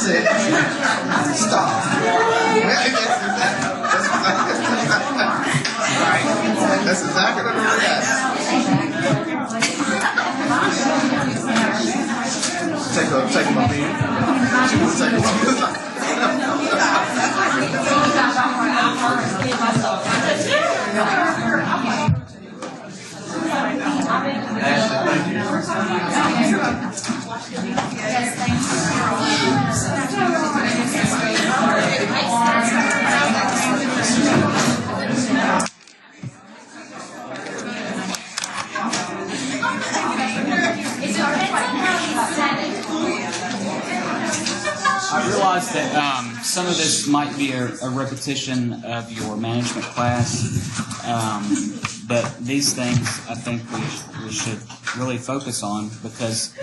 That's it. Stop. That's exactly what it is. Take him up here. Take him up. I realize that some of this might be a repetition of your management class, but these things I think we should really focus on because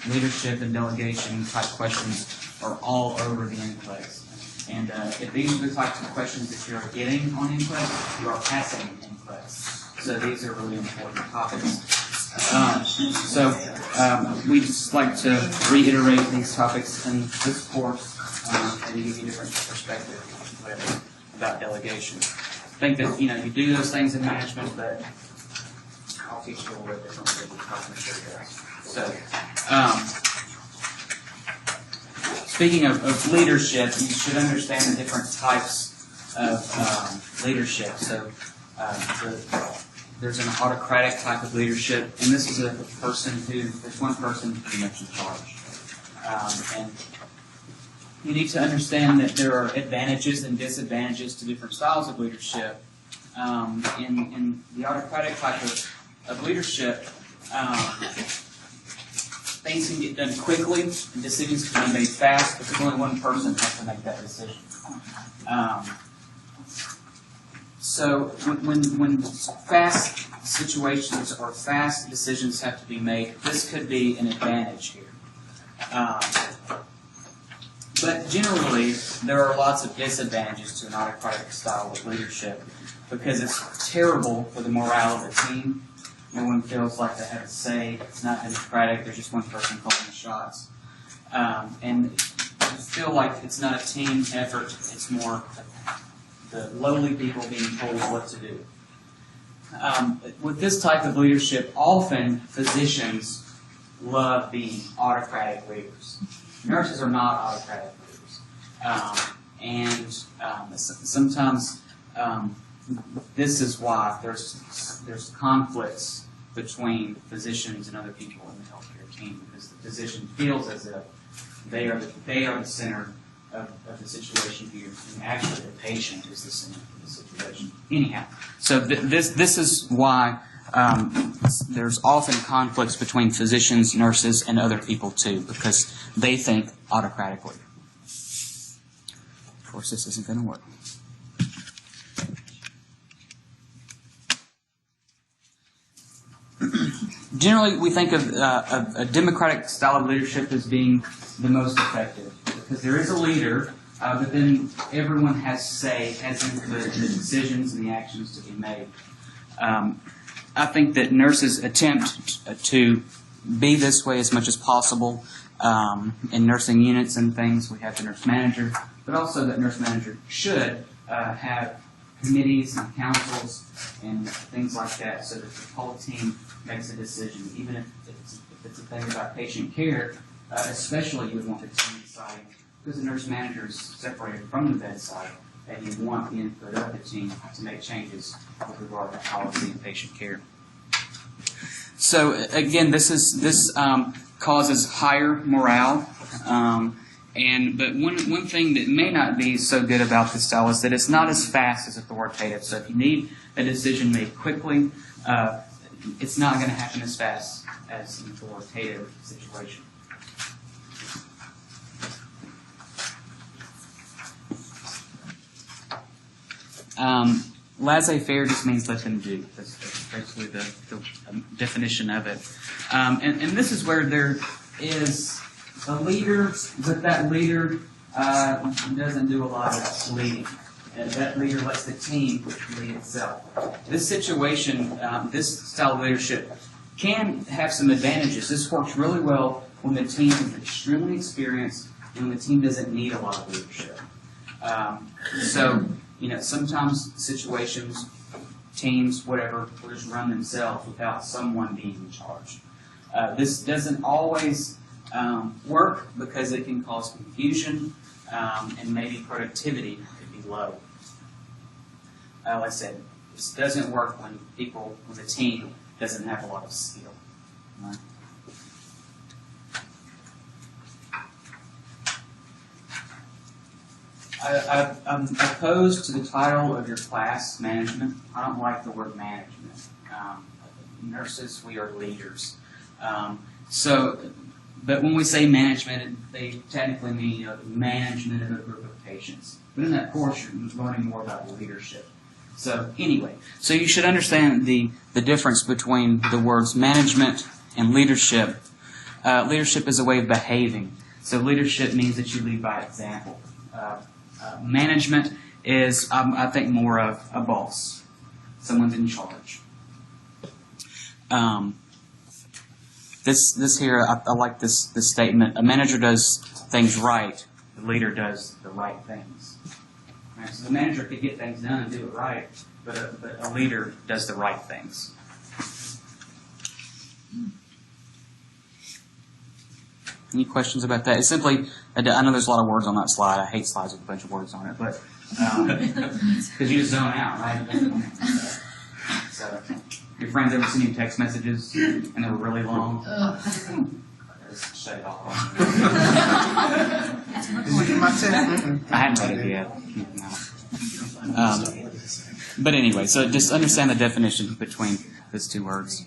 leadership and delegation type questions are all over the NCLEX. And if these are the types of questions that you're getting on NCLEX, you are passing NCLEX. So these are really important topics. We just like to reiterate these topics in this course and give you different perspectives about delegation. I think that you do those things in management, but I'll teach you a little bit differently than how to show you guys. So, speaking of leadership, you should understand the different types of leadership. So, there's an autocratic type of leadership, and this is there's one person pretty much in charge. And you need to understand that there are advantages and disadvantages to different styles of leadership. In the autocratic type of leadership, things can get done quickly, and decisions can be made fast, because only one person has to make that decision. So when fast situations or fast decisions have to be made, this could be an advantage here. But generally, there are lots of disadvantages to an autocratic style of leadership because it's terrible for the morale of the team. No one feels like they have a say. It's not democratic. There's just one person calling the shots. And you feel like it's not a team effort. It's more the lowly people being told what to do. With this type of leadership, often physicians love being autocratic leaders. Nurses are not autocratic leaders. Sometimes this is why there's conflicts between physicians and other people in the healthcare team, because the physician feels as if they are the center of the situation here, and actually the patient is the center of the situation. Anyhow, so this is why there's often conflicts between physicians, nurses, and other people too, because they think autocratically. Of course, this isn't going to work. Generally, we think of a democratic style of leadership as being the most effective, because there is a leader, but then everyone has input in the decisions and the actions to be made. I think that nurses attempt to be this way as much as possible. In nursing units and things, we have the nurse manager, but also that nurse manager should have committees and councils and things like that, so that the whole team makes a decision, even if it's a thing about patient care. Especially, you would want the team deciding, because the nurse manager is separated from the bedside, and you want the input of the team to make changes with regard to policy and patient care. So again, this causes higher morale. But one thing that may not be so good about this style is that it's not as fast as authoritative. So if you need a decision made quickly, it's not going to happen as fast as an authoritative situation. Laissez-faire just means let them do. That's basically the definition of it. And this is where there is a leader, but that leader doesn't do a lot of leading. And that leader lets the team lead itself. This situation, this style of leadership, can have some advantages. This works really well when the team is extremely experienced when the team doesn't need a lot of leadership. So, sometimes situations, teams, whatever, will just run themselves without someone being in charge. This doesn't always work because it can cause confusion and maybe productivity could be low. Like I said, this doesn't work when the team doesn't have a lot of skill. Right? I'm opposed to the title of your class, management. I don't like the word management. Nurses, we are leaders. But when we say management, they technically mean management of a group of patients. But in that course, you're learning more about leadership. So anyway, so you should understand the difference between the words management and leadership. Leadership is a way of behaving. So leadership means that you lead by example. Management is, I think, more of a boss. Someone's in charge. This here, I like this statement. A manager does things right. The leader does the right things. Right? So the manager could get things done and do it right, but a leader does the right things. Any questions about that? It's simply, I know there's a lot of words on that slide. I hate slides with a bunch of words on it, but because you just zone out, right? So, your friends ever send you text messages and they were really long? Just shut it off. Did you get my text? I hadn't read it yet. No. But anyway, so just understand the definition between those two words.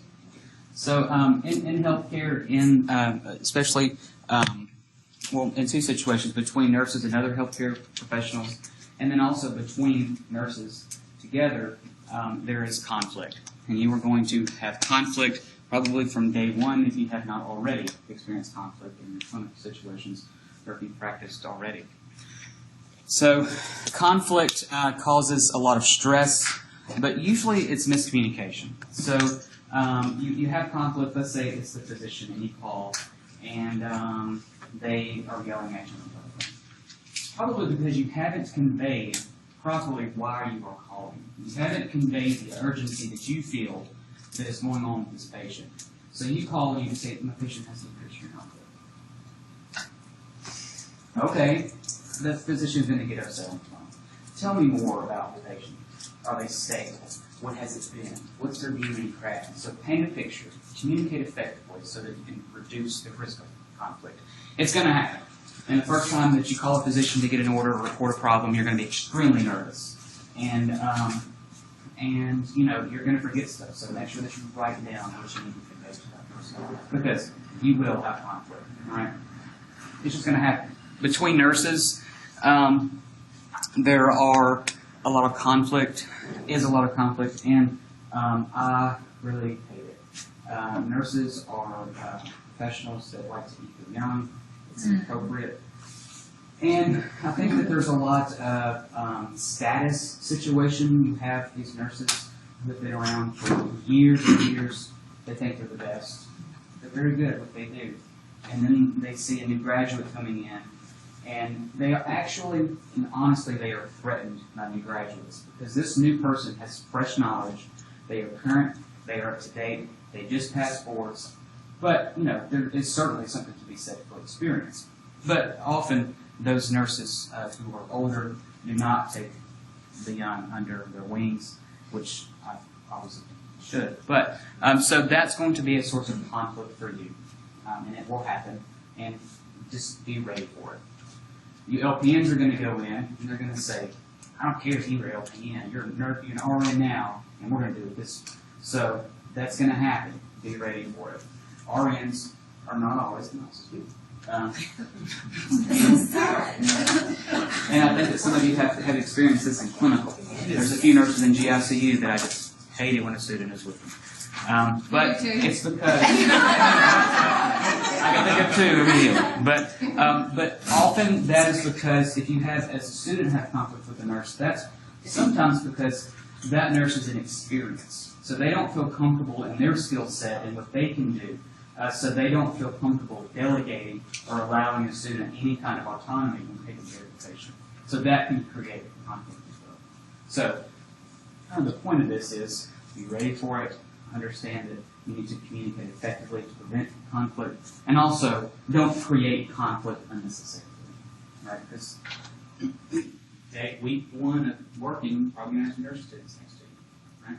So in healthcare, especially in two situations, between nurses and other healthcare professionals, and then also between nurses together, there is conflict. And you are going to have conflict probably from day one if you have not already experienced conflict in your clinical situations or if you've practiced already. So conflict causes a lot of stress, but usually it's miscommunication. So you have conflict. Let's say it's the physician and you call, and they are yelling at you. It's probably because you haven't conveyed properly why you are calling. You haven't conveyed the urgency that you feel that is going on with this patient. So you call and you say, my patient has a picture of it. Okay, the physician's going to get upset on the phone. Tell me more about the patient. Are they stable? What has it been? What's their viewing craft? So paint a picture. Communicate effectively so that you can reduce the risk of conflict. It's going to happen. And the first time that you call a physician to get an order or report a problem, you're going to be extremely nervous. And you're going to forget stuff. So make sure that you write down what you need to convey to that person. Because you will have conflict. All right? It's just going to happen. Between nurses, there are a lot of conflict, and I really hate it. Nurses are professionals that like to keep them young. It's inappropriate. And I think that there's a lot of status situation. You have these nurses who have been around for years and years. They think they're the best. They're very good at what they do. And then they see a new graduate coming in. And they are actually, and honestly, they are threatened by new graduates because this new person has fresh knowledge. They are current. They are up to date. They just passed boards. But, there is certainly something to be said for experience. But often, those nurses who are older do not take the young under their wings, which I obviously should. But, so that's going to be a source of conflict for you. And it will happen. And just be ready for it. You LPNs are going to go in, and they're going to say, I don't care if you're LPN, you're an RN now, and we're going to do this. So that's going to happen. Be ready for it. RNs are not always the nicest people. And I think that some of you have experienced this in clinical. There's a few nurses in GICU that I just hate it when a student is with them. But it's because I can think of two immediately. But often that is because if you have, as a student, have conflict with a nurse, that's sometimes because that nurse is inexperienced. So they don't feel comfortable in their skill set and what they can do. so they don't feel comfortable delegating or allowing a student any kind of autonomy when taking care of the patient. So that can create conflict as well. So kind of the point of this is be ready for it, understand that you need to communicate effectively to prevent conflict, and also don't create conflict unnecessarily, right? Because week one of working, probably going to have some nurse students next to you, right?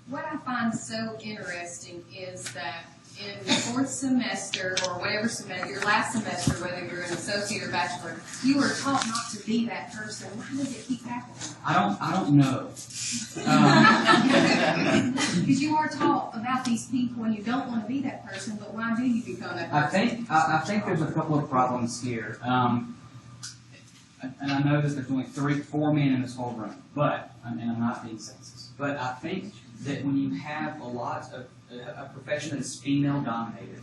What I find so interesting is that in the fourth semester, or whatever semester, your last semester, whether you're an associate or bachelor, you were taught not to be that person. Why does it keep happening? I don't know. Because you are taught about these people and you don't want to be that person, but why do you become that person? I think there's a couple of problems here. And I know that there's only 4 men in this whole room, and I'm not being sexist, but I think that when you have a lot of a profession that is female dominated,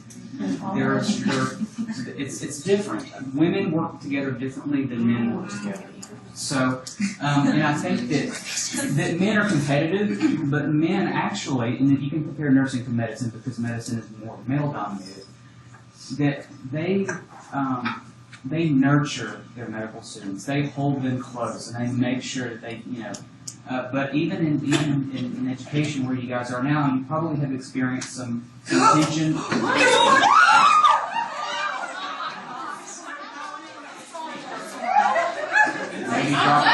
it's different. Women work together differently than men work together. So, and I think that men are competitive, but men actually, and if you can compare nursing to medicine because medicine is more male dominated, that they nurture their medical students. They hold them close, and they make sure that they, but even in education where you guys are now, you probably have experienced some tension. Maybe drop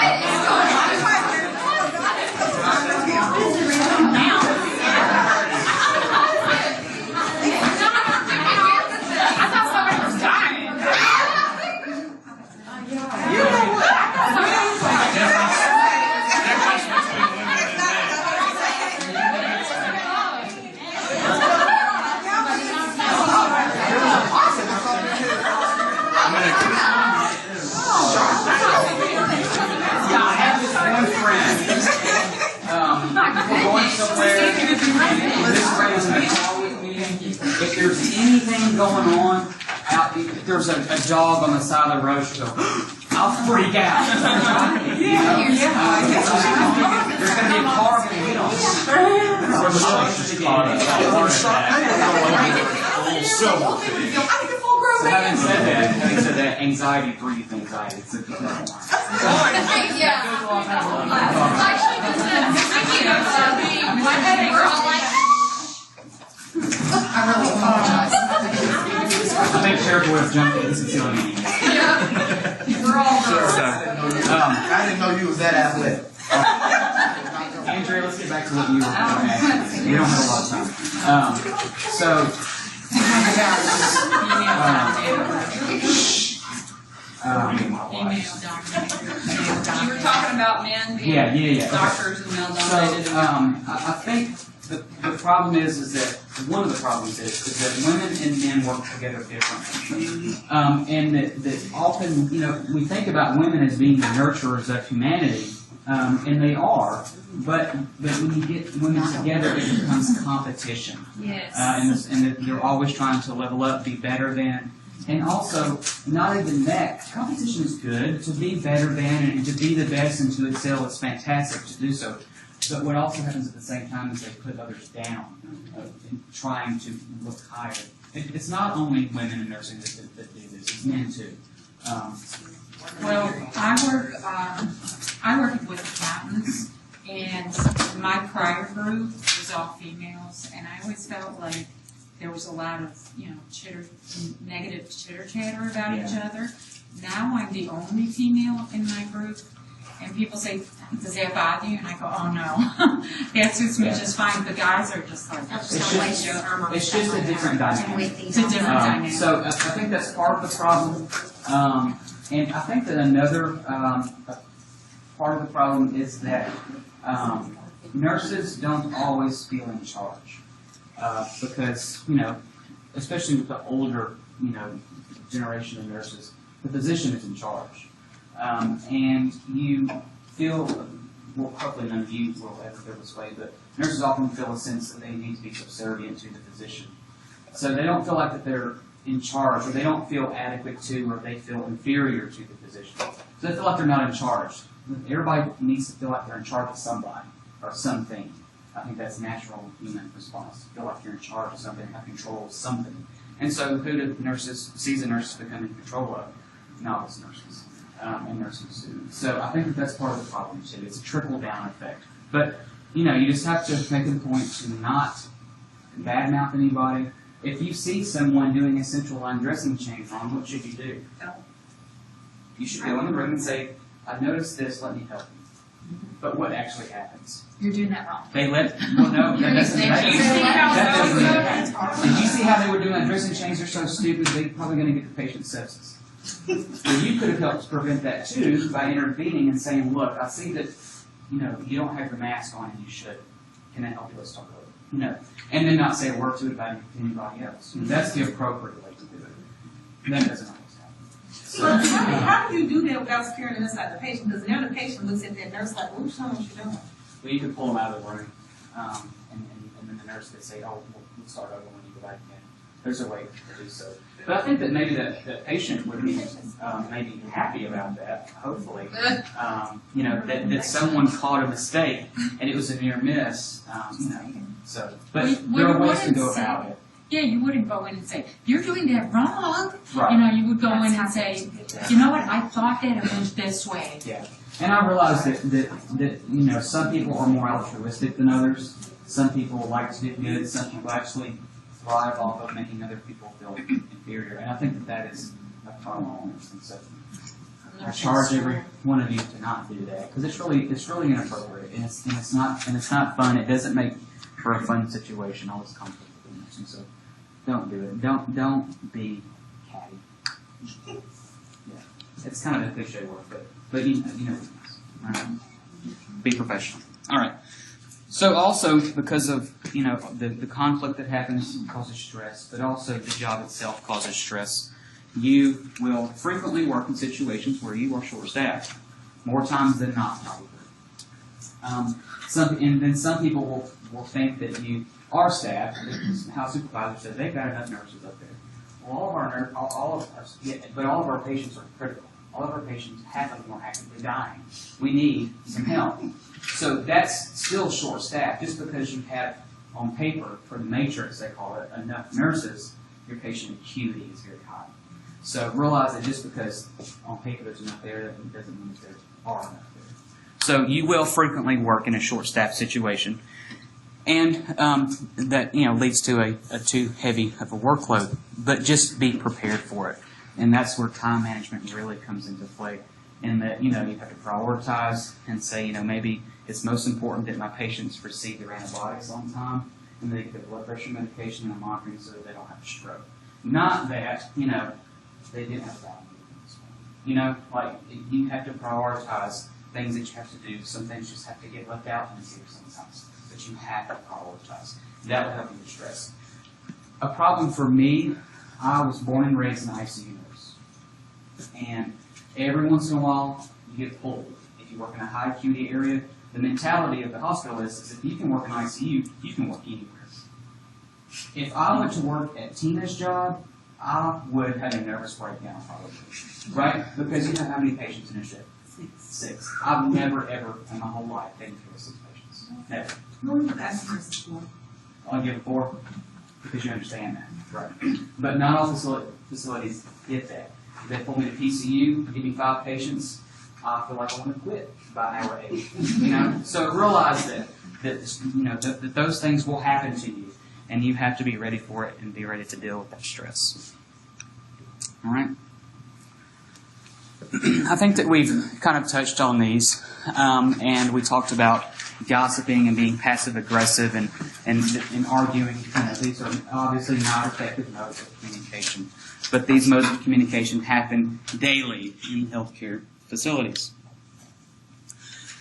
if there's anything going on out, if there's a dog on the side of the road, she'll go, I'll freak out. There's going to be a car but we don't. So having said that, anxiety breeds anxiety. It's a different I really apologize. I think Sheriff would have jumped in and said, We're all I didn't know you was that athletic. Andrea, let's get back to what you were going to ask. We don't have a lot of time. You were talking about men being doctors and male dominated. So, I think the problem is that one of the problems is that women and men work together differently, and that often we think about women as being the nurturers of humanity, and they are, but when you get women together, it becomes competition. Yes. And that they're always trying to level up, be better than. And also, not even that, competition is good. To be better than and to be the best and to excel is fantastic to do so. But what also happens at the same time is they put others down, in trying to look higher. It's not only women in nursing that do this, it's men too. Well, I work with accountants, and my prior group was all females, and I always felt like there was a lot of, negative chitter-chatter about each other. Now I'm the only female in my group, and people say, does that bother you? And I go, oh no, that suits me just fine. The guys are just like, It's just a different dynamic. It's a different dynamic. So I think that's part of the problem. And I think that another part of the problem is that nurses don't always feel in charge. Because, especially with the older, generation of nurses, the physician is in charge. And you feel, well, hopefully none of you will ever feel this way, but nurses often feel a sense that they need to be subservient to the physician. So they don't feel like that they're in charge, or they don't feel adequate to, or they feel inferior to the physician. So they feel like they're not in charge. Everybody needs to feel like they're in charge of somebody or something. I think that's natural human response. To feel like you're in charge of something, have control of something. And so who do nurses, seasoned nurses become in control of? Novice nurses and nursing students. So I think that's part of the problem too. It's a trickle-down effect. But, you just have to make a point to not badmouth anybody. If you see someone doing a central line dressing change wrong, what should you do? You should go in the room and say, I noticed this, let me help you. But what actually happens? You're doing that wrong. They well, no, that doesn't happen. Did you see how they were doing that dressing change? They're so stupid, they're probably going to get the patient sepsis. Well, you could have helped prevent that too by intervening and saying, look, I see that, you don't have your mask on and you should. Can I help you? Let's talk about it. And then not say a word to it about anybody else. That's the appropriate way to do it. That doesn't always happen. So how do you do that without scaring the inside the patient? Because now the patient looks at that nurse like, well, who's telling what you're doing? Well, you could pull them out of the room, and then the nurse could say, oh, we'll start over when you go back in. There's a way to do so. But I think that maybe that patient would be maybe happy about that, hopefully. That someone caught a mistake, and it was a near miss, So, but there are ways to go about it. Yeah, you wouldn't go in and say, you're doing that wrong. Right. You would go in and say, you know what, I thought that it went this way. Yeah. And I realize that some people are more altruistic than others. Some people like to do good. Some people actually thrive off of making other people feel inferior. And I think that is a problem. And so I charge every one of you to not do that because it's really inappropriate and it's not fun. It doesn't make for a fun situation. All this conflict with nursing. So don't do it. Don't be catty. Yeah, it's kind of a cliche word, but be professional. All right. So also because of the conflict that happens causes stress, but also the job itself causes stress. You will frequently work in situations where you are short-staffed, more times than not, probably. And then some people will think that you are staffed. The house supervisor says they've got enough nurses up there. Well, all of our patients are critical. All of our patients, half of them are actively dying. We need some help. So that's still short-staffed. Just because you have, on paper, for the matrix, they call it, enough nurses, your patient acuity is very high. So realize that just because on paper there's enough there, that doesn't mean that there are enough there. So you will frequently work in a short-staffed situation. And that leads to a too heavy of a workload. But just be prepared for it. And that's where time management really comes into play. And that, you have to prioritize and say, maybe it's most important that my patients receive their antibiotics on time and they get their blood pressure medication and I'm monitoring so that they don't have a stroke. Not that, they didn't have a bowel movement. You have to prioritize things that you have to do. Some things just have to get left out in the queue sometimes. But you have to prioritize. That will help you with stress. A problem for me, I was born and raised in ICU nurse. And every once in a while, you get pulled. If you work in a high acuity area, the mentality of the hospital is if you can work in ICU, you can work anywhere. If I went to work at Tina's job, I would have a nervous breakdown probably. Right? Because you know how many patients in a shift? 6. I've never, ever in my whole life taken care of 6 patients. Never. I'll give 4 because you understand that. Right. But not all facilities get that. If they pull me to PCU, give me 5 patients, I feel like I want to quit by hour 8. So realize that those things will happen to you, and you have to be ready for it and be ready to deal with that stress. All right. I think that we've kind of touched on these, and we talked about gossiping and being passive aggressive and arguing. These are obviously not effective modes of communication, but these modes of communication happen daily in healthcare facilities.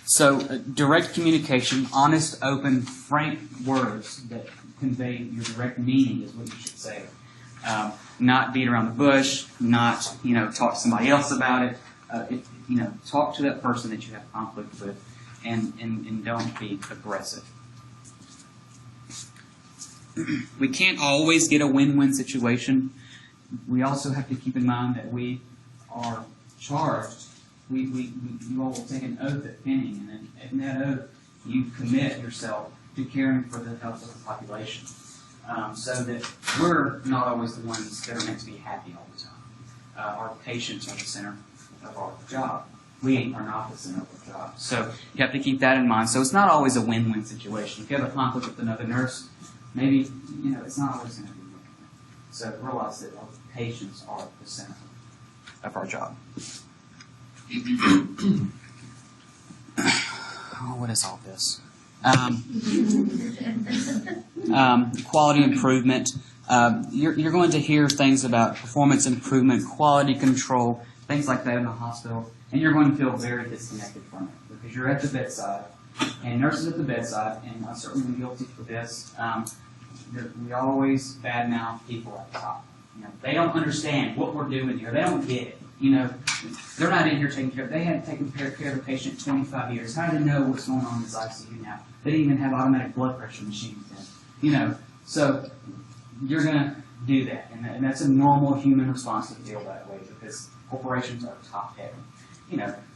So direct communication, honest, open, frank words that convey your direct meaning is what you should say. Not beat around the bush, not talk to somebody else about it. Talk to that person that you have conflict with, and don't be aggressive. We can't always get a win-win situation. We also have to keep in mind that we are charged. You all will take an oath at pinning, and in that oath you commit yourself to caring for the health of the population, so that we're not always the ones that are meant to be happy all the time. Our patients are the center of our job. We are not the center of our job. So you have to keep that in mind. So it's not always a win-win situation. If you have a conflict with another nurse, maybe, it's not always going to be win-win. So realize that our patients are the center of our job. What is all this? Quality improvement. You're going to hear things about performance improvement, quality control, things like that in the hospital, and you're going to feel very disconnected from it because you're at the bedside, and nurses at the bedside, and I'm certainly guilty for this. We always badmouth people at the top. They don't understand what we're doing here. They don't get it. They're not in here taking care of. They hadn't taken care of a patient 25 years. How do they know what's going on in this ICU now? They didn't even have automatic blood pressure machines then. So you're going to do that, and that's a normal human response to feel that way because corporations are top heavy.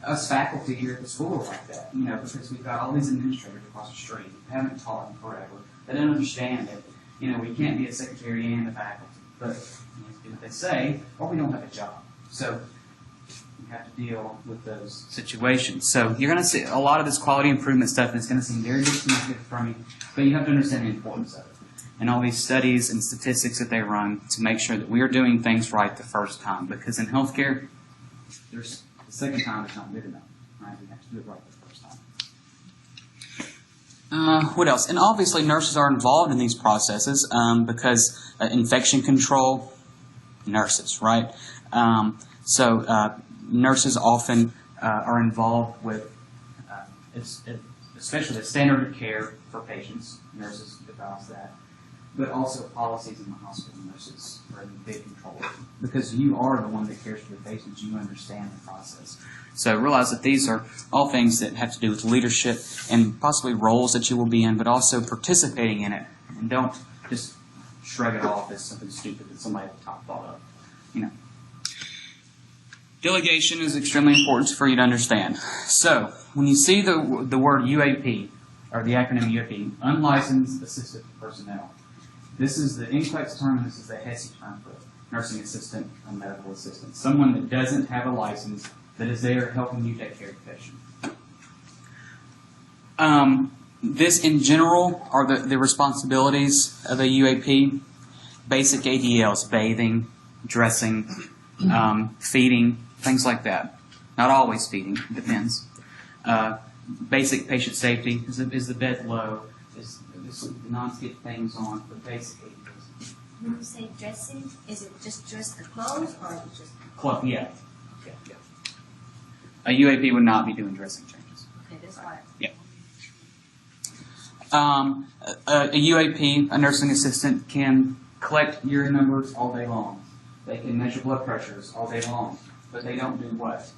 Us faculty here at the school are like that. Because we've got all these administrators across the street who haven't taught them forever. They don't understand that. We can't be a secretary and a faculty, but if they say, or we don't have a job. So we have to deal with those situations. So you're going to see a lot of this quality improvement stuff, and it's going to seem very disconnected from you, but you have to understand the importance of it. And all these studies and statistics that they run to make sure that we are doing things right the first time. Because in healthcare, the second time is not good enough. Right? We have to do it right the first time. What else? And obviously nurses are involved in these processes because infection control, nurses, right? So nurses often are involved with, especially the standard of care for patients. Nurses devise that. But also policies in the hospital. Nurses are in big control because you are the one that cares for the patients. You understand the process. So realize that these are all things that have to do with leadership and possibly roles that you will be in, but also participating in it. And don't just shrug it off as something stupid that somebody at the top thought of. Delegation is extremely important for you to understand. So when you see the word UAP, or the acronym UAP, Unlicensed Assistant Personnel, this is the NCLEX term, and this is the HESI term for nursing assistant and medical assistant. Someone that doesn't have a license that is there helping you take care of the patient. This, in general, are the responsibilities of a UAP. Basic ADLs, bathing, dressing, feeding, things like that. Not always feeding, it depends. Basic patient safety, is the bed low? Is not get things on for basic ADLs. When you say dressing, is it just dress the clothes or is it just clothes? Yeah. A UAP would not be doing dressing changes. Okay, that's why. Yeah. A UAP, a nursing assistant, can collect urine numbers all day long. They can measure blood pressures all day long, but they don't do what?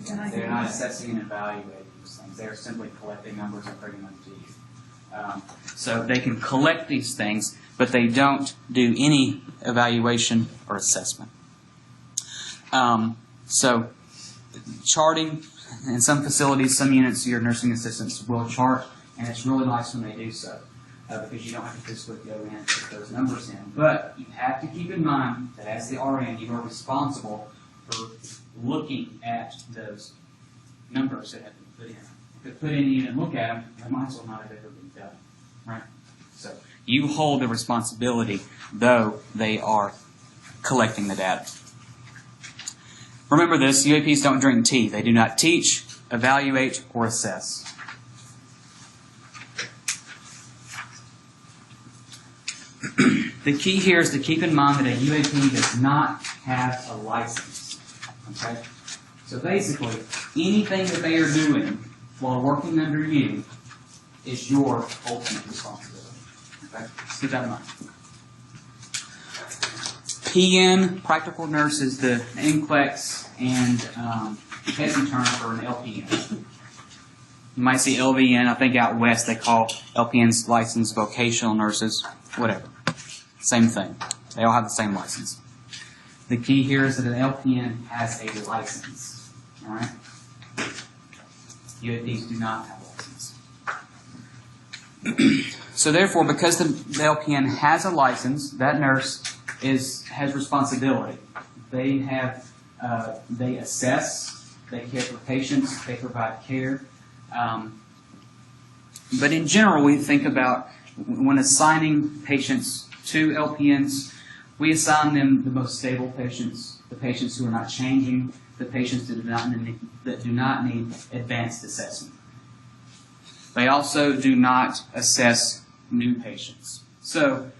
They're not assessing and evaluating these things. They're simply collecting numbers and bringing them to you. So they can collect these things, but they don't do any evaluation or assessment. So charting, in some facilities, some units, your nursing assistants will chart, and it's really nice when they do so, because you don't have to physically go in and put those numbers in. But you have to keep in mind that as the RN, you are responsible for looking at those numbers that have been put in. If you put in you and look at them, they might as well not have ever been done. Right? So you hold the responsibility, though they are collecting the data. Remember this, UAPs don't drink tea. They do not teach, evaluate, or assess. The key here is to keep in mind that a UAP does not have a license. Okay? So basically, anything that they are doing while working under you is your ultimate responsibility. Okay? Keep that in mind. PN, practical nurse, is the NCLEX and HESI term for an LPN. You might see LVN. I think out west they call LPNs licensed vocational nurses. Whatever. Same thing. They all have the same license. The key here is that an LPN has a license. All right? UAPs do not have a license. So therefore, because the LPN has a license, that nurse has responsibility. They assess, they care for patients, they provide care. But in general, we think about when assigning patients to LPNs, we assign them the most stable patients, the patients who are not changing, the patients that do not need advanced assessment. They also do not assess new patients. So,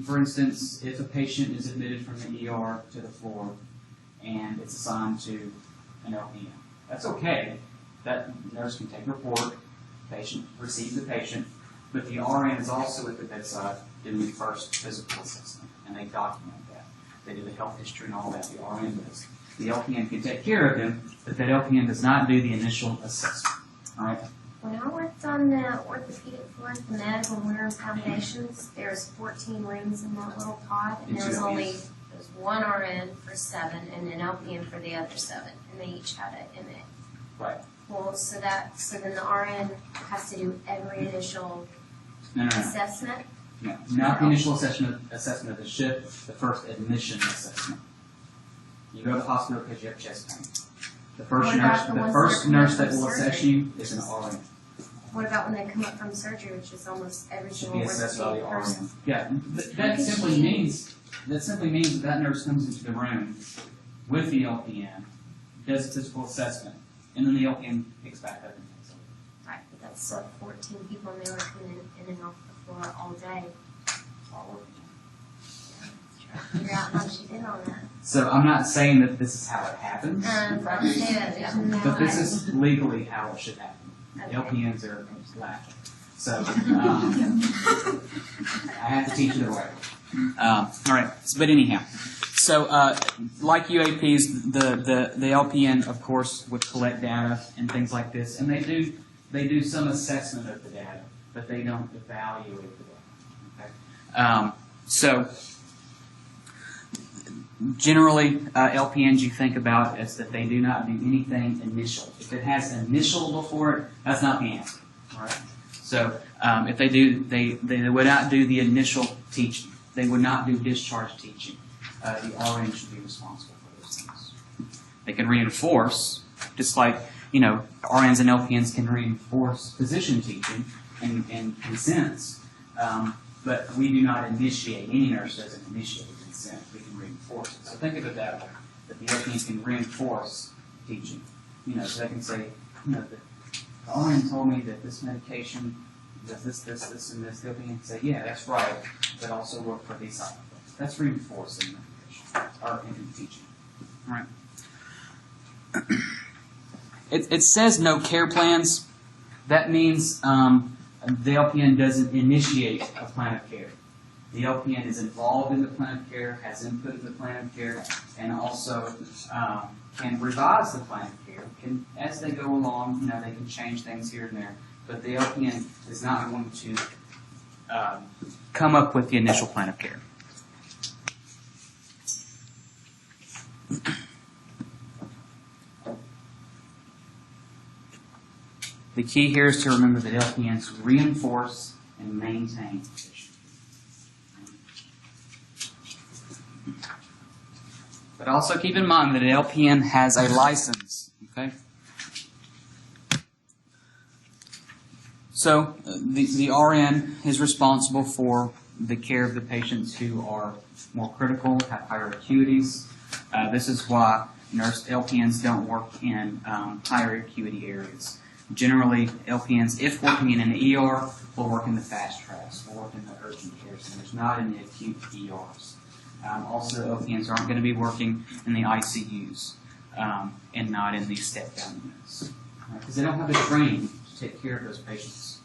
for instance, if a patient is admitted from the ER to the floor and it's assigned to an LPN, that's okay. That nurse can take a report, patient receives the patient, but the RN is also at the bedside doing the first physical assessment, and they document that. They do the health history and all that. The RN does. The LPN can take care of them, but that LPN does not do the initial assessment. All right. When I worked on the orthopedic floor, the medical wear and foundations, there's 14 rooms in that little pod, and there was one RN for 7 and an LPN for the other 7, and they each had an MA. Right. Well, so then the RN has to do every initial assessment? No, not the initial assessment of the shift, the first admission assessment. You go to the hospital because you have chest pain. The first nurse that will assess you is an RN. What about when they come up from surgery, which is almost every Should single be assessed by the person? RN. Yeah, that simply means that nurse comes into the room with the LPN, does a physical assessment, and then the LPN picks back up and takes over. Right, but that's 14 people, and they were coming in and off the floor all day. Figure out how she did all that. So I'm not saying that this is how it happens, but this is legally how it should happen. Okay. LPNs are laughing. So I have to teach you the right way. All right, but anyhow. So like UAPs, the LPN, of course, would collect data and things like this, and they do some assessment of the data, but they don't evaluate the data. Okay? So generally, LPNs you think about as that they do not do anything initial. If it has initial before it, that's not the answer. All right. So if they do, they would not do the initial teaching. They would not do discharge teaching. The RN should be responsible for those things. They can reinforce, just like RNs and LPNs can reinforce physician teaching and consents. But we do not initiate. Any nurse doesn't initiate consent. We can reinforce it. So think of it that way, that the LPN can reinforce teaching. So they can say, the RN told me that this medication does this, and this. The LPN can say, yeah, that's right, but also work for these side effects. That's reinforcing medication, or in teaching. All right. It says no care plans. That means the LPN doesn't initiate a plan of care. The LPN is involved in the plan of care, has input in the plan of care, and also can revise the plan of care. As they go along, they can change things here and there. But the LPN is not going to come up with the initial plan of care. The key here is to remember that LPNs reinforce and maintain patient. But also keep in mind that an LPN has a license. Okay. So the RN is responsible for the care of the patients who are more critical, have higher acuities. This is why nurse LPNs don't work in higher acuity areas. Generally, LPNs, if working in an ER, will work in the fast tracks, will work in the urgent care centers, not in the acute ERs. Also, LPNs aren't going to be working in the ICUs and not in the step-down units because they don't have the training to take care of those patients.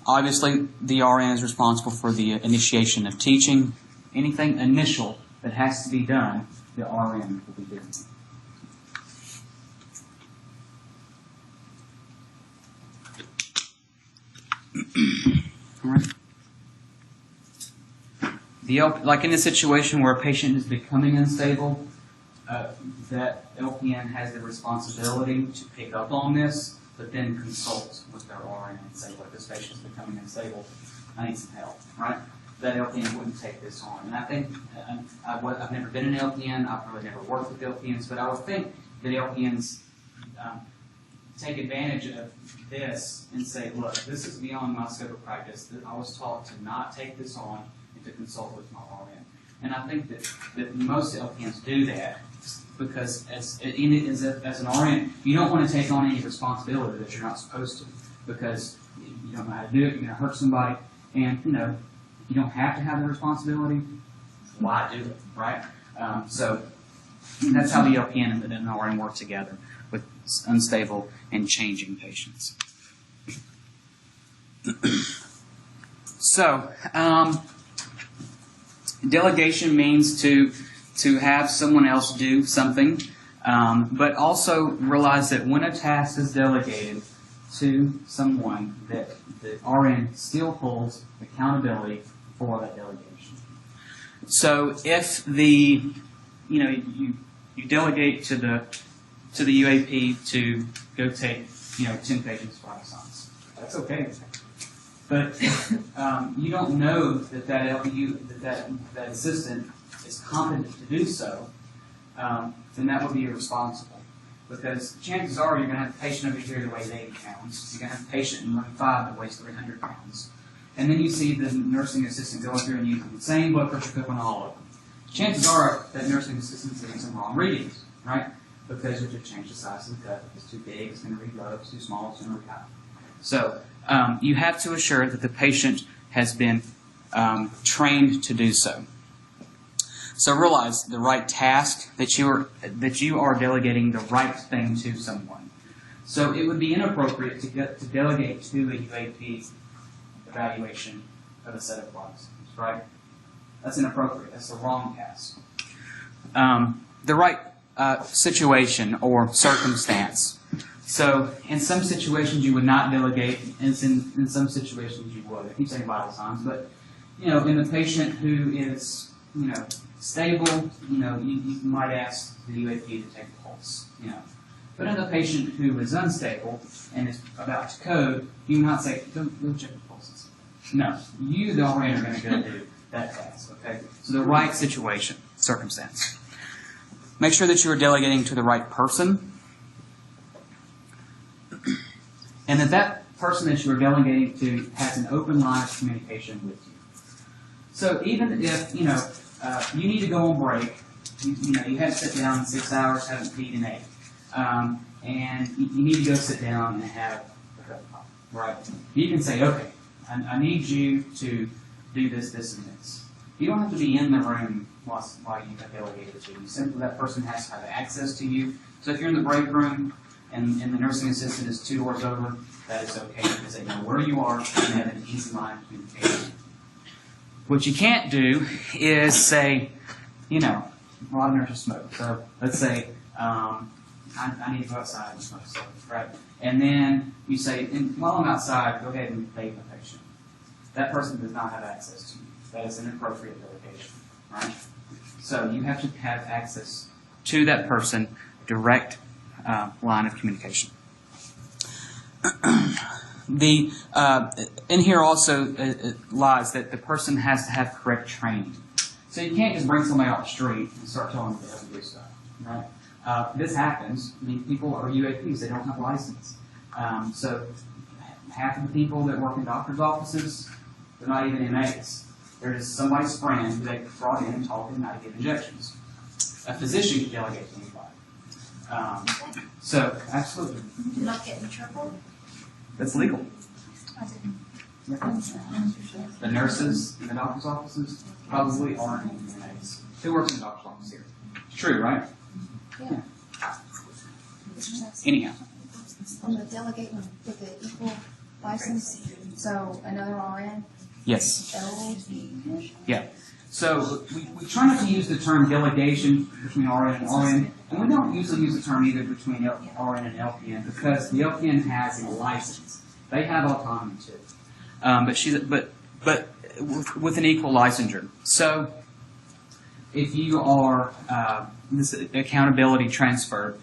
Obviously, the RN is responsible for the initiation of teaching. Anything initial that has to be done, the RN will be doing. All right. Like in a situation where a patient is becoming unstable, that LPN has the responsibility to pick up on this, but then consult with their RN and say, look, this patient's becoming unstable, I need some help, right? That LPN wouldn't take this on. And I think, I've never been an LPN, I've really never worked with LPNs, but I would think that LPNs take advantage of this and say, look, this is beyond my scope of practice. I was taught to not take this on and to consult with my RN. And I think that most LPNs do that because as an RN, you don't want to take on any responsibility that you're not supposed to because you don't know how to do it, you're going to hurt somebody, and you don't have to have the responsibility. Why do it, right? So that's how the LPN and the RN work together with unstable and changing patients. So, delegation means to have someone else do something, but also realize that when a task is delegated to someone, that the RN still holds accountability for that delegation. So if you delegate to the UAP to go take 10 patients for science, that's okay. But you don't know that assistant is competent to do so, then that would be irresponsible. Because chances are you're going to have a patient over here that weighs 80 pounds. You're going to have a patient in room 5 that weighs 300 pounds. And then you see the nursing assistant going through and using the same blood pressure cuff on all of them. Chances are that nursing assistant's getting some wrong readings, right? Because you just changed the size of the cuff. If it's too big, it's going to read low. If it's too small, it's going to read high. So you have to assure that the patient has been trained to do so. So realize the right task that you are delegating the right thing to someone. So it would be inappropriate to delegate to a UAP evaluation of a set of bloods, right? That's inappropriate. That's the wrong task. The right situation or circumstance. So in some situations you would not delegate, and in some situations you would. I keep saying vital signs, but in the patient who is stable, you might ask the UAP to take a pulse, But in the patient who is unstable and is about to code, you not say, go check the pulses. No, you, the RN, are going to go do that task, okay? So the right situation, circumstance. Make sure that you are delegating to the right person, and that person that you are delegating to has an open line of communication with you. So even if, you need to go on break, you have to sit down in 6 hours, haven't eaten 8, and you need to go sit down and have a cup of coffee, right? You can say, okay, I need you to do this, this, and this. You don't have to be in the room while you have delegated to you. Simply that person has to have access to you. So if you're in the break room and the nursing assistant is 2 doors over, that is okay because they know where you are and they have an easy line of communication. What you can't do is say, a lot of nurses smoke. So let's say, I need to go outside and smoke, so, right? And then you say, while I'm outside, go ahead and bathe the patient. That person does not have access to you. That is an inappropriate delegation, right? So you have to have access to that person, direct line of communication. In here also lies that the person has to have correct training. So you can't just bring somebody off the street and start telling them they have to do stuff, right? This happens. People are UAPs. They don't have a license. So half of the people that work in doctor's offices, they're not even MAs. They're just somebody's friend who they brought in and taught them how to give injections. A physician can delegate to anybody. So, absolutely. Do not get in trouble? That's legal. The nurses in the doctor's offices probably aren't MAs. Who works in the doctor's office here? It's true, right? Yeah. Anyhow. On the delegate with the equal license, so another RN? Yes. Delegate? Yeah. So we try not to use the term delegation between RN and RN, and we don't usually use the term either between RN and LPN because the LPN has a license. They have autonomy too, but with an equal licensure. So if you are this accountability transfer,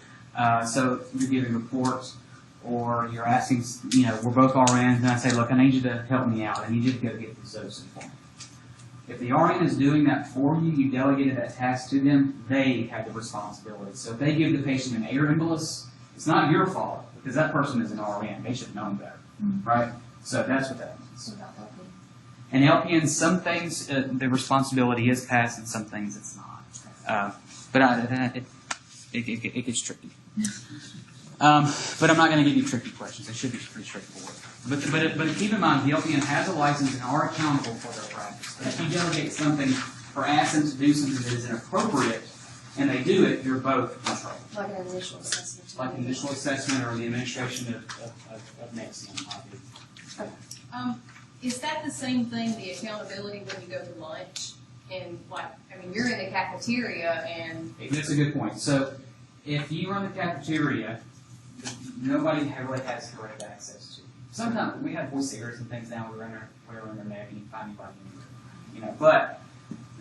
so you're giving reports or you're asking, we're both RNs, and I say, look, I need you to help me out. I need you to go get this dosing for me. If the RN is doing that for you, you delegated that task to them, they have the responsibility. So if they give the patient an air embolus, it's not your fault because that person is an RN. They should have known better, right? So that's what that means. And LPN, some things the responsibility is passed, and some things it's not. But it gets tricky. But I'm not going to give you tricky questions. They should be pretty straightforward. But keep in mind, the LPN has a license and are accountable for their practice. But if you delegate something or ask them to do something that is inappropriate, and they do it, you're both in trouble. Like an initial assessment. Like an initial assessment or the administration of NXIVM. Is that the same thing, the accountability when you go to lunch? And you're in the cafeteria and... That's a good point. So if you run the cafeteria, nobody really has direct access to. Sometimes we have voiceovers and things now. We're in there maybe you can find anybody, but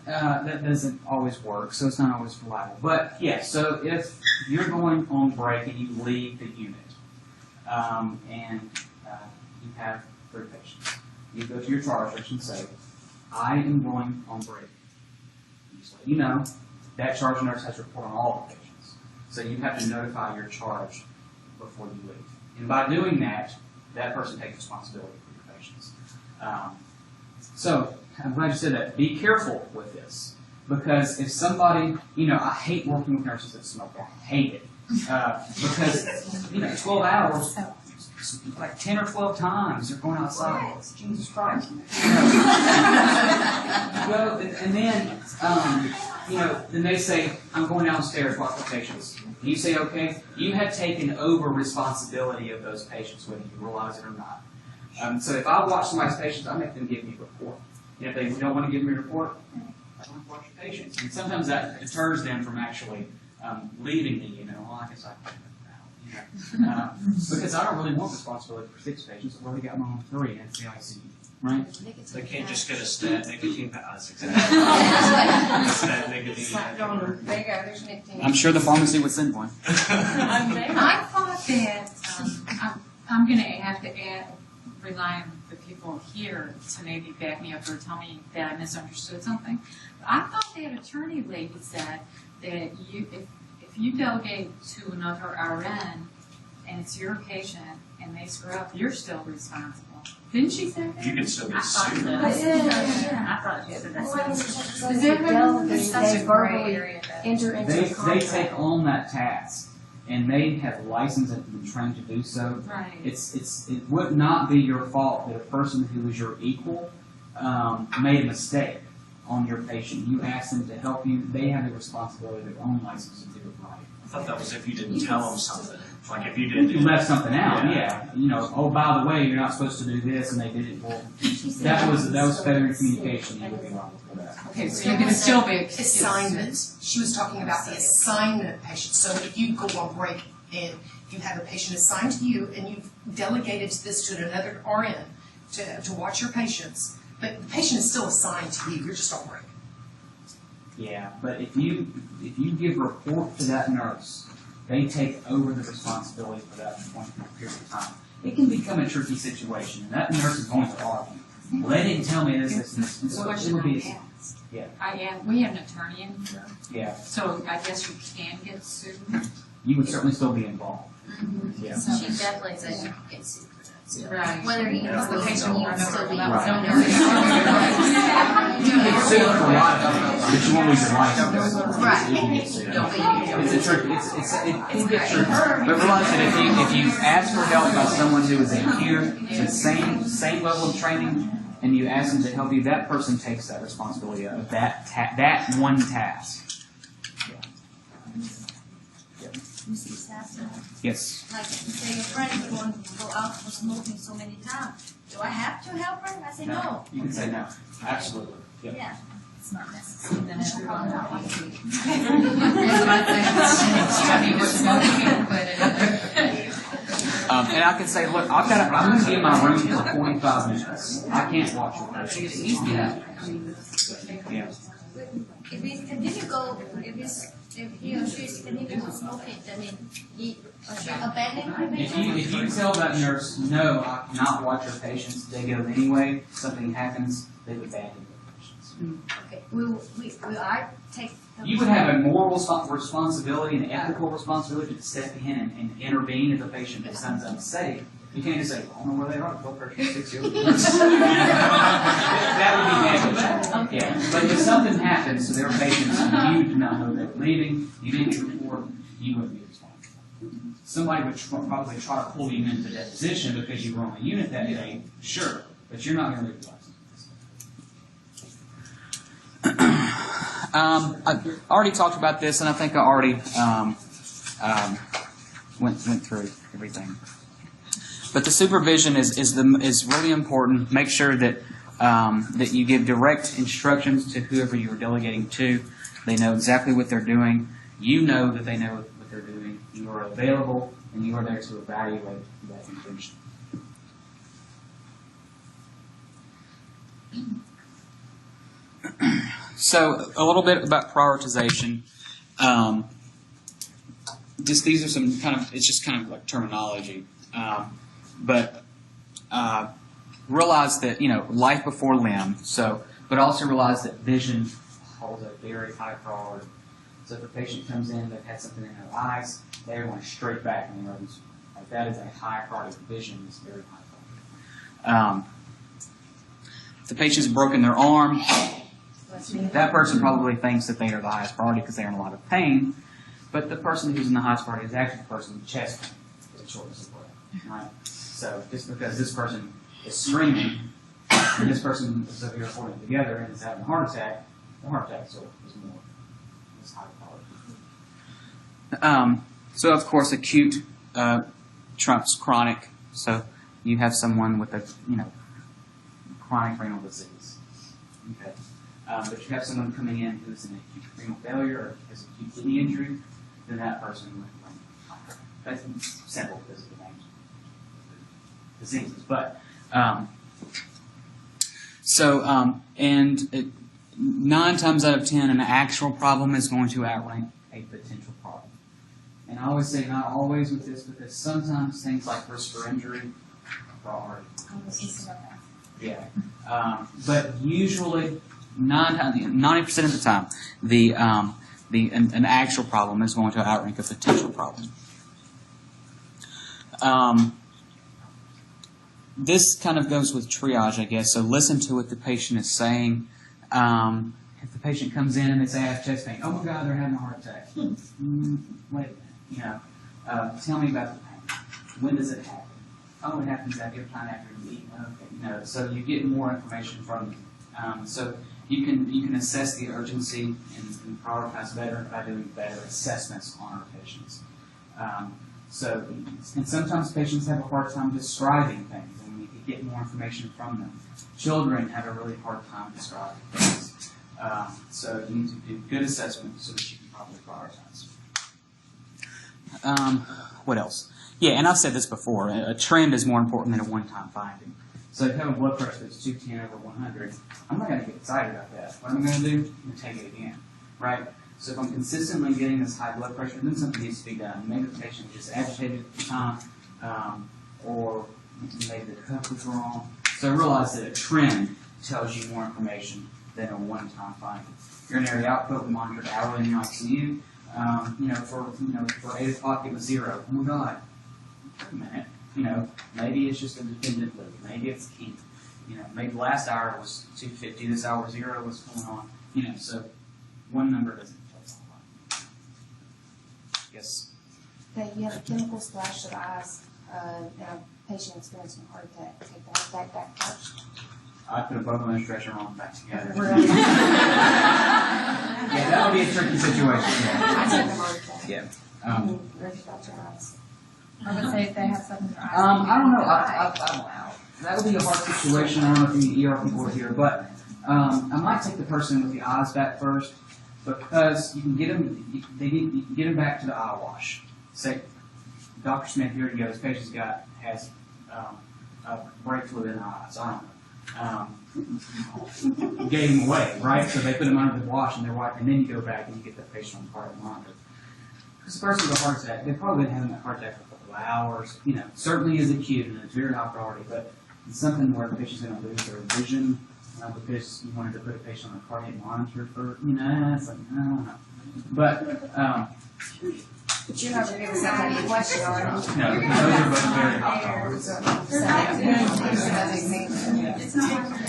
that doesn't always work. So it's not always reliable. But yeah, so if you're going on break and you leave the unit, and you have 3 patients, you go to your charge nurse and say, I am going on break. You just let you know that charge nurse has to report on all the patients. So you have to notify your charge before you leave. And by doing that, that person takes responsibility for your patients. So I'm glad you said that. Be careful with this. Because if somebody, I hate working with nurses that smoke. I hate it. Because, 12 hours, like 10 or 12 times they're going outside. Jesus Christ. Well, and then, then they say, I'm going downstairs, watch the patients. And you say, okay, you have taken over responsibility of those patients, whether you realize it or not. So if I watch somebody's patients, I make them give me a report. And if they don't want to give me a report, I don't watch your patients. And sometimes that deters them from actually leaving me, well, I guess I can do that now. Because I don't really want responsibility for 6 patients. I've already got my own 3, and it's the ICU, right? They can't just get a stat nicotine pass. Exactly. Stat nicotine. There you go, there's nicotine. I'm sure the pharmacy would send one. I thought that I'm going to have to rely on the people here to maybe back me up or tell me that I misunderstood something. But I thought that attorney lady said that if you delegate to another RN and it's your patient and they screw up, you're still responsible. Didn't she say that? You can still get sued. I thought she said that. Is there such a gray area? They take on that task, and they have licensed and been trained to do so. Right. It would not be your fault that a person who is your equal made a mistake on your patient. You ask them to help you. They have the responsibility of their own license to do it right. I thought that was if you didn't tell them something. Like if you didn't. You left something out, yeah. Oh, by the way, you're not supposed to do this, and they did it. Well, that was failure in communication. You would be wrong for that. Okay, so you can still be assignments. She was talking about the assignment of patients. So if you go on break and you have a patient assigned to you and you've delegated this to another RN to watch your patients, but the patient is still assigned to you. You're just on break. Yeah, but if you give report to that nurse, they take over the responsibility for that point in a period of time. It can become a tricky situation, and that nurse is going to argue. Well, they didn't tell me this, and so it would be. Yeah. We have an attorney in here. Yeah. So I guess you can get sued. You would certainly still be involved. Yeah. She definitely said you could get sued for that. Right. Whether you know the patient, you can still be Right. involved. You can get sued for a lot of things, but you won't lose your license. Right. You can get sued. No, It's a tricky. It gets tricky. But realize that if you ask for help by someone who is in here, the same level of training, and you ask them to help you, that person takes that responsibility of that one task. Mrs. Sasso, Yes. like say your friend going to go out for smoking so many times. Do I have to help her? I say no. You can say no. Absolutely. Yep. Yeah. It's not necessary. Then everyone not like to. And I can say, look, I'm going to be in my room for 45 minutes. I can't watch it. Yeah. if he or she continue to smoke it, I mean, he or she abandon the patient? If you tell that nurse, no, I cannot watch your patients, they go anyway, something happens, they've abandoned their patients. Okay, will I take? You would have a moral responsibility and ethical responsibility to step in and intervene if a patient becomes unsafe. You can't just say, I don't know where they are, blood pressure 60 over. That would be negligent. Yeah. But if something happens to their patients and you do not know they're leaving, you didn't report, you wouldn't be responsible. Somebody would probably try to pull you into deposition because you were on the unit that day, sure, but you're not going to leave the license. I've already talked about this, and I think I already went through everything. But the supervision is really important. Make sure that that you give direct instructions to whoever you are delegating to. They know exactly what they're doing. You know that they know what they're doing. You are available, and you are there to evaluate that intervention. So a little bit about prioritization. These are some it's just kind of like terminology. But realize that, life before limb. But also realize that vision holds a very high priority. So if a patient comes in, they've had something in their eyes, they're going straight back in the emergency room. Like that is a high priority. Vision is very high priority. If the patient's broken their arm, that person probably thinks that they are the highest priority because they're in a lot of pain. But the person who's in the highest priority is actually the person with chest pain, with shortness of breath. Right? So just because this person is screaming and this person is over here holding it together and is having a heart attack, the heart attack is more high priority. So of course, acute trumps chronic. So you have someone with a chronic renal disease. Okay. But you have someone coming in who's in acute renal failure or has acute kidney injury, then that person would that's simple because of the names of diseases. But 9 times out of 10, an actual problem is going to outrank a potential problem. And I always say not always with this because sometimes things like risk for injury are yeah. But usually 90% of the time, an actual problem is going to outrank a potential problem. This kind of goes with triage, I guess. So listen to what the patient is saying. If the patient comes in and they say, I have chest pain, oh my God, they're having a heart attack. Wait a minute, tell me about the pain. When does it happen? Oh, it happens every time after you eat. Okay, so you get more information from them. So you can assess the urgency and prioritize better by doing better assessments on our patients. And sometimes patients have a hard time describing things, and we can get more information from them. Children have a really hard time describing things. So you need to do good assessment so that you can properly prioritize. What else? Yeah, and I've said this before. A trend is more important than a one-time finding. So if you have a blood pressure that's 210 over 100, I'm not going to get excited about that. What am I going to do? I'm going to take it again, right? So if I'm consistently getting this high blood pressure, then something needs to be done. Maybe the patient is agitated at the time, or maybe the cuff was wrong. So realize that a trend tells you more information than a one-time finding. Urinary output we monitored hourly in the ICU. For 8 o'clock it was 0. Oh my God! Wait a minute. Maybe it's just a dependent loop. Maybe it's kink. Maybe the last hour was 250. This hour 0. What's going on? So one number doesn't tell us a lot. Yes. Okay, you have a chemical splash to the eyes, and a patient experiencing a heart attack. Take the heart attack back first. I put a bubble and a stretcher on back together. Yeah, that would be a tricky situation. I take the heart attack. Yeah. Ready about your eyes. I would say if they have something in their eyes. I don't know. That would be a hard situation. I don't know if any ER people are here, but I might take the person with the eyes back first because you can get them. You can get them back to the eye wash. Say, Dr. Smith, here you go. This patient's has break fluid in the eyes. I don't know. gave him away, right? So they put him under the wash and they're wiping, and then you go back and you get the patient on cardiac monitor. Because the person with a heart attack, they've probably been having that heart attack for a couple of hours. You know, certainly is acute and it's very high priority, but it's something where the patient's going to lose their vision because you wanted to put a patient on a cardiac monitor for, you know, it's like, I don't know. But you're not going to give us that question, are you? no, those are both very high priorities.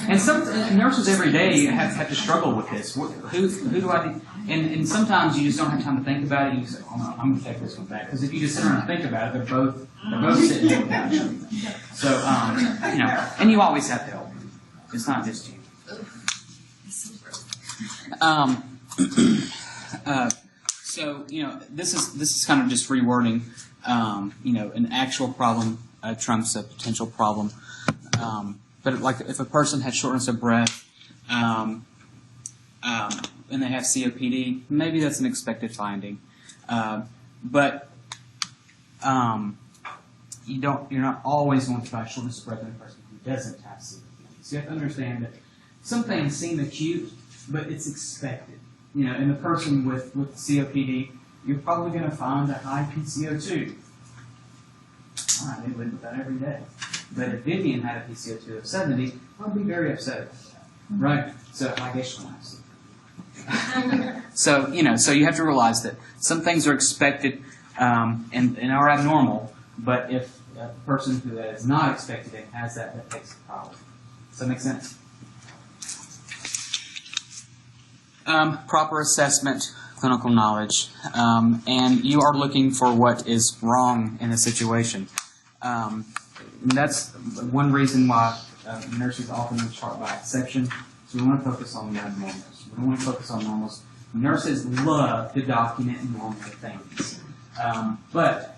And some nurses every day have to struggle with this. Who do I? And sometimes you just don't have time to think about it. You say, "Oh no, I'm going to take this one back." Because if you just sit around and think about it, they're both sitting there without you. So you know, and you always have help. It's not just you. So you know, this is kind of just rewording. You know, an actual problem trumps a potential problem. But like if a person has shortness of breath and they have COPD, maybe that's an expected finding. But you're not always going to find shortness of breath in a person who doesn't have COPD. So you have to understand that some things seem acute, but it's expected. You know, in the person with COPD, you're probably going to find a high PCO2. All right, they live with that every day. But if Vivian had a PCO2 of 70, I'd be very upset about that, right? So I guess you'll have to. So you know, so you have to realize that some things are expected and are abnormal. But if a person who is not expected and has that takes a problem. Does that make sense? Proper assessment, clinical knowledge, and you are looking for what is wrong in a situation. And that's one reason why nurses often chart by exception. So we want to focus on the abnormals. We don't want to focus on normals. Nurses love to document normal things. But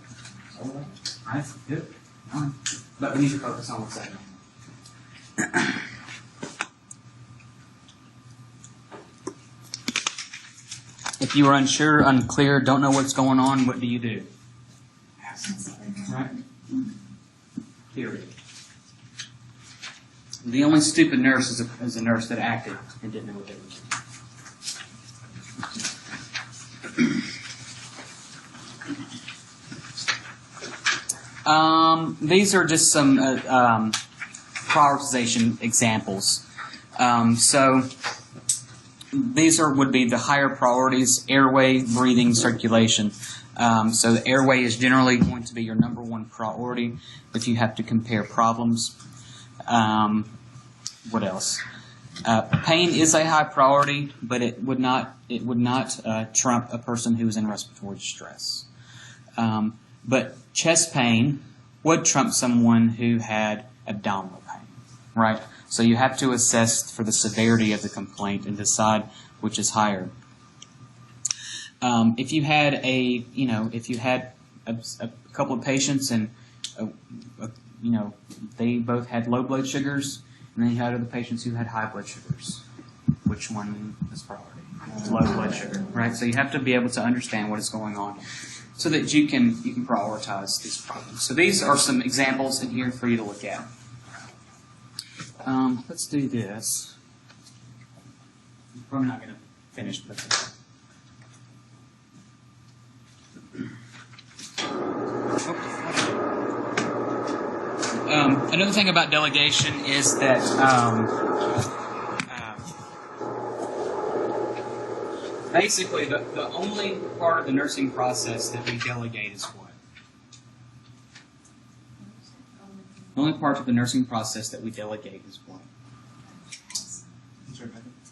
we need to focus on what's abnormal. If you are unsure, unclear, don't know what's going on, what do you do? Right? Period. The only stupid nurse is a nurse that acted and didn't know what they were doing. These are just some prioritization examples. So these would be the higher priorities: airway, breathing, circulation. So the airway is generally going to be your number one priority if you have to compare problems. What else? Pain is a high priority, but it would not trump a person who is in respiratory distress. But chest pain would trump someone who had abdominal pain, right? So you have to assess for the severity of the complaint and decide which is higher. If you had a couple of patients and they both had low blood sugars, and then you had other patients who had high blood sugars, which one is priority? Low blood sugar, right? So you have to be able to understand what is going on, so that you can prioritize these problems. So these are some examples in here for you to look at. Let's do this. I'm probably not going to finish, but that's okay. Another thing about delegation is that basically the only part of the nursing process that we delegate is what? The only part of the nursing process that we delegate is what?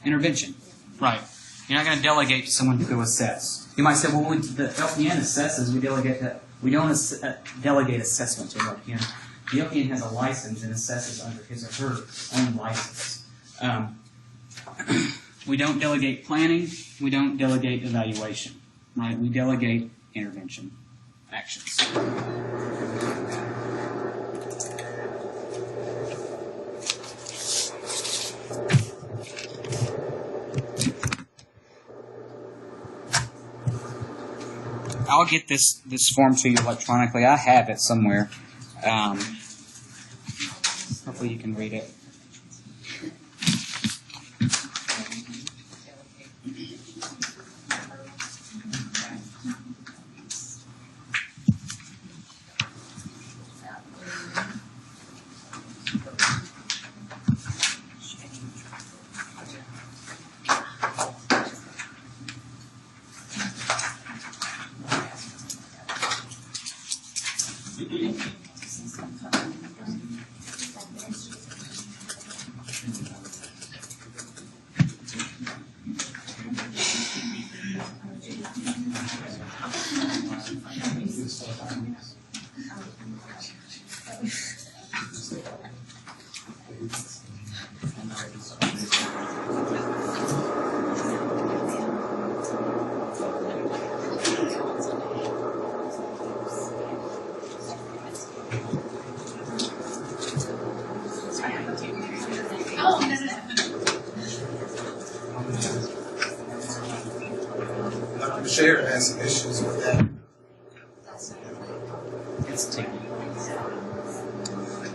Intervention. Right. You're not going to delegate to someone to go assess. You might say, well, when the LPN assesses, we delegate that. We don't delegate assessment to the LPN. The LPN has a license and assesses under his or her own license. We don't delegate planning. We don't delegate evaluation. Right? We delegate intervention actions. I'll get this form to you electronically. I have it somewhere. Hopefully you can read it. The sheriff has some issues with that.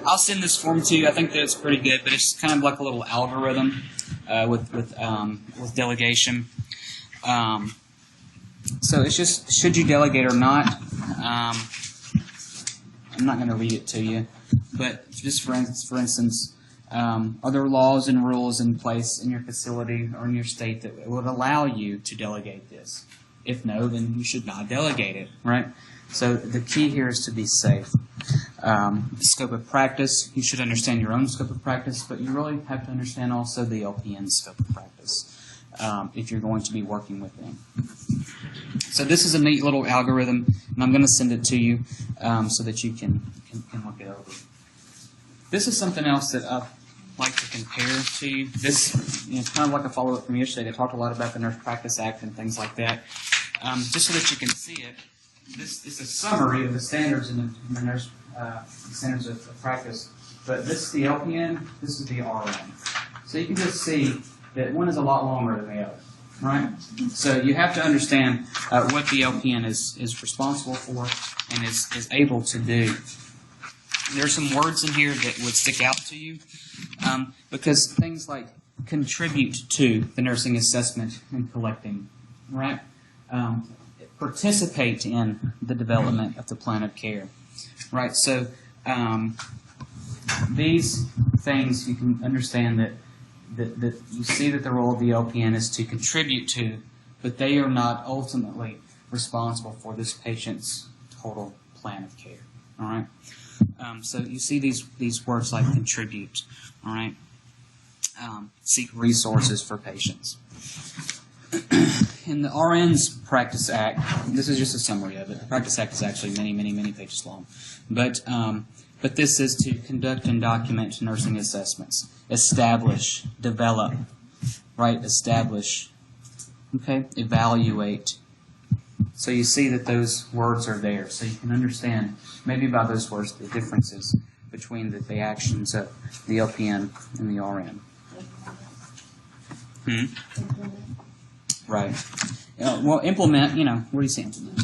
I'll send this form to you. I think that it's pretty good, but it's kind of like a little algorithm with delegation. So it's just, should you delegate or not? I'm not going to read it to you, but just for instance, are there laws and rules in place in your facility or in your state that would allow you to delegate this? If no, then you should not delegate it, right? So the key here is to be safe. The scope of practice, you should understand your own scope of practice, but you really have to understand also the LPN's scope of practice if you're going to be working with them. So this is a neat little algorithm, and I'm going to send it to you so that you can look it over. This is something else that I'd like to compare to you. This is kind of like a follow-up from yesterday. They talked a lot about the Nurse Practice Act and things like that. Just so that you can see it, this is a summary of the standards in the nurse standards of practice. But this is the LPN, this is the RN. So you can just see that one is a lot longer than the other, right? So you have to understand what the LPN is responsible for and is able to do. There are some words in here that would stick out to you because things like contribute to the nursing assessment and collecting, right? Participate in the development of the plan of care, right? So these things you can understand that you see that the role of the LPN is to contribute to, but they are not ultimately responsible for this patient's total plan of care, all right? So you see these words like contribute, all right? Seek resources for patients. In the RN's Practice Act, this is just a summary of it. The Practice Act is actually many, many, many pages long. But this is to conduct and document nursing assessments, establish, develop, right? Establish, okay? Evaluate. So you see that those words are there. So you can understand, maybe by those words, the differences between the actions of the LPN and the RN. Right. Well, implement, where do you see implement?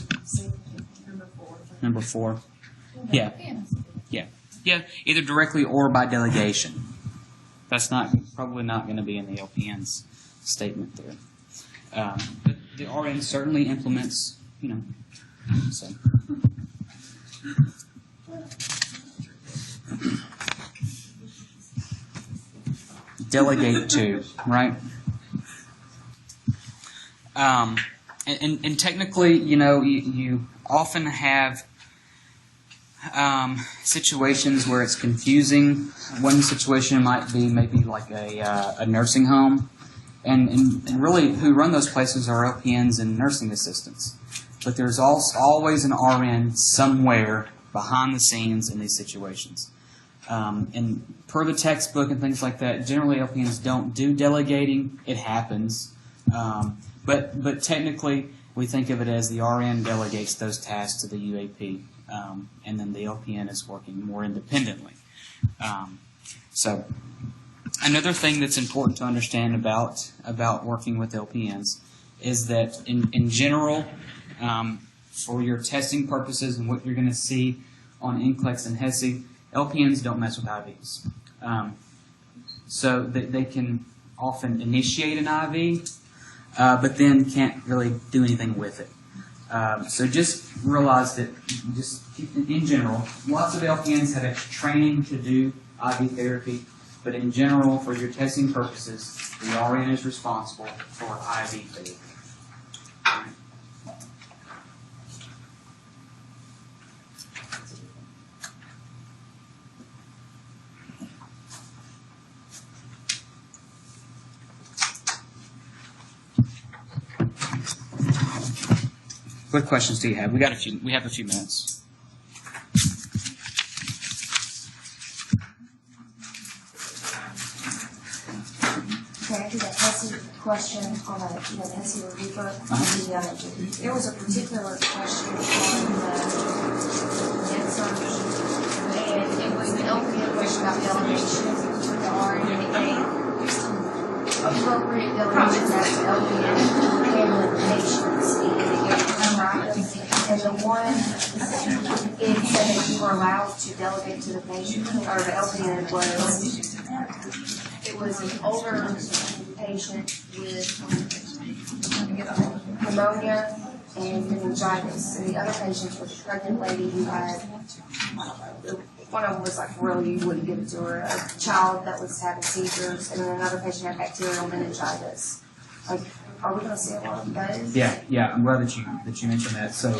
Number 4. Yeah. Yeah, either directly or by delegation. That's probably not going to be in the LPN's statement there. But the RN certainly implements, so. Delegate to, right? And technically, you often have situations where it's confusing. One situation might be maybe like a nursing home, and really who run those places are LPNs and nursing assistants. But there's always an RN somewhere behind the scenes in these situations. And per the textbook and things like that, generally LPNs don't do delegating. It happens. But technically, we think of it as the RN delegates those tasks to the UAP, and then the LPN is working more independently. So another thing that's important to understand about working with LPNs is that in general, for your testing purposes and what you're going to see on NCLEX and HESI, LPNs don't mess with IVs. So they can often initiate an IV, but then can't really do anything with it. So just realize that, in general, lots of LPNs have extra training to do IV therapy, but in general, for your testing purposes, the RN is responsible for IV therapy. What questions do you have? We have a few minutes. back to that HESI question on the, the HESI review book. There was a particular question on the answer, and it was an LPN question about delegation to the RN, and it gave appropriate delegation as the LPN handling patients, and it gave practice. And the one, it said that you were allowed to delegate to the patient, or the LPN was an older patient with pneumonia and meningitis, and the other patient was a pregnant lady who had, one of them was like really, you wouldn't give it to her, a child that was having seizures, and then another patient had bacterial meningitis. Like, are we going to see a lot of those? Yeah, I'm glad that you mentioned that. So,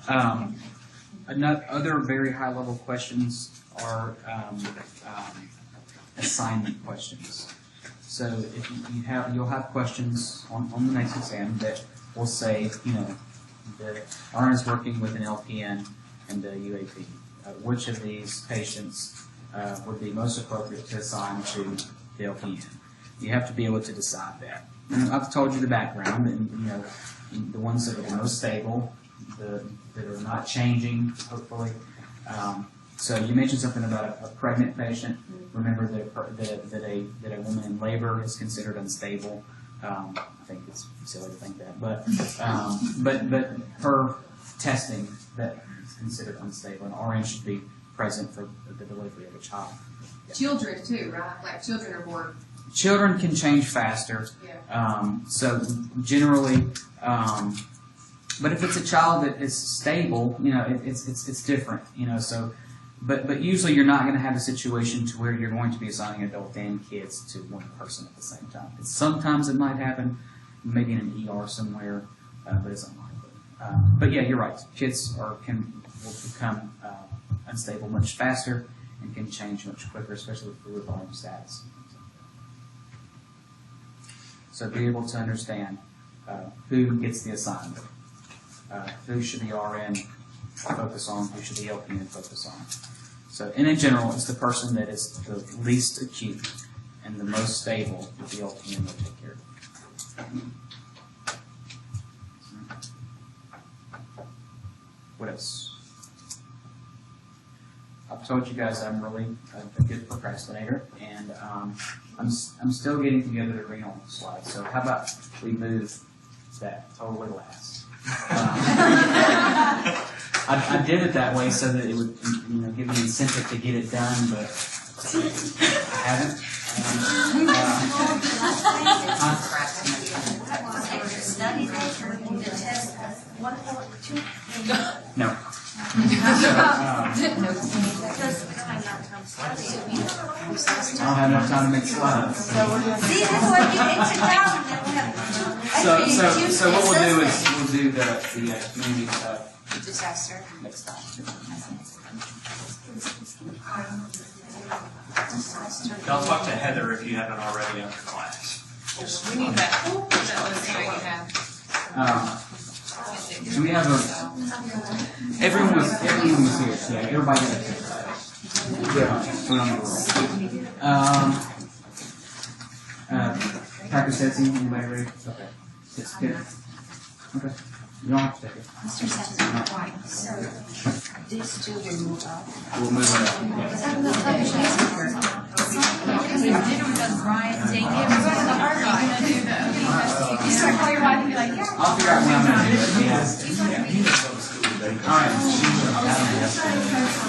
other very high level questions are assignment questions. So if you'll have questions on the next exam that will say, the RN is working with an LPN and a UAP. Which of these patients would be most appropriate to assign to the LPN? You have to be able to decide that. And I've told you the background, and the ones that are the most stable, that are not changing, hopefully. So you mentioned something about a pregnant patient. Remember that a woman in labor is considered unstable. I think it's silly to think that, but her testing that is considered unstable, and RN should be present for the delivery of a child. Yeah. Children too, right? Like children are born. Children can change faster. Yeah. So generally, but if it's a child that is stable, it's different. So. But usually you're not going to have a situation to where you're going to be assigning adult and kids to one person at the same time. Sometimes it might happen, maybe in an ER somewhere, but it's unlikely. But yeah, you're right. Kids will become unstable much faster and can change much quicker, especially with fluid volume status. So be able to understand who gets the assignment, who should the RN focus on, who should the LPN focus on. So, and in general, it's the person that is the least acute and the most stable that the LPN will take care of. What else? I've told you guys I'm really a good procrastinator, and I'm still getting together the renal slide. So how about we move that totally last? I did it that way so that it would, give me incentive to get it done, but I haven't. No. I don't have enough time to make slides. So what we'll do is we'll do the community stuff. Disaster. Next time. Y'all talk to Heather if you haven't already after class. We need that list that you have. So we have everyone was here. So yeah, everybody got Packer said something. Anybody ready? Okay. Yes, good. Okay. You don't have to take it. Mr. Sexton, so these two will move up. We'll move it up. I'll figure out when I'm going to do it. Yeah. All right.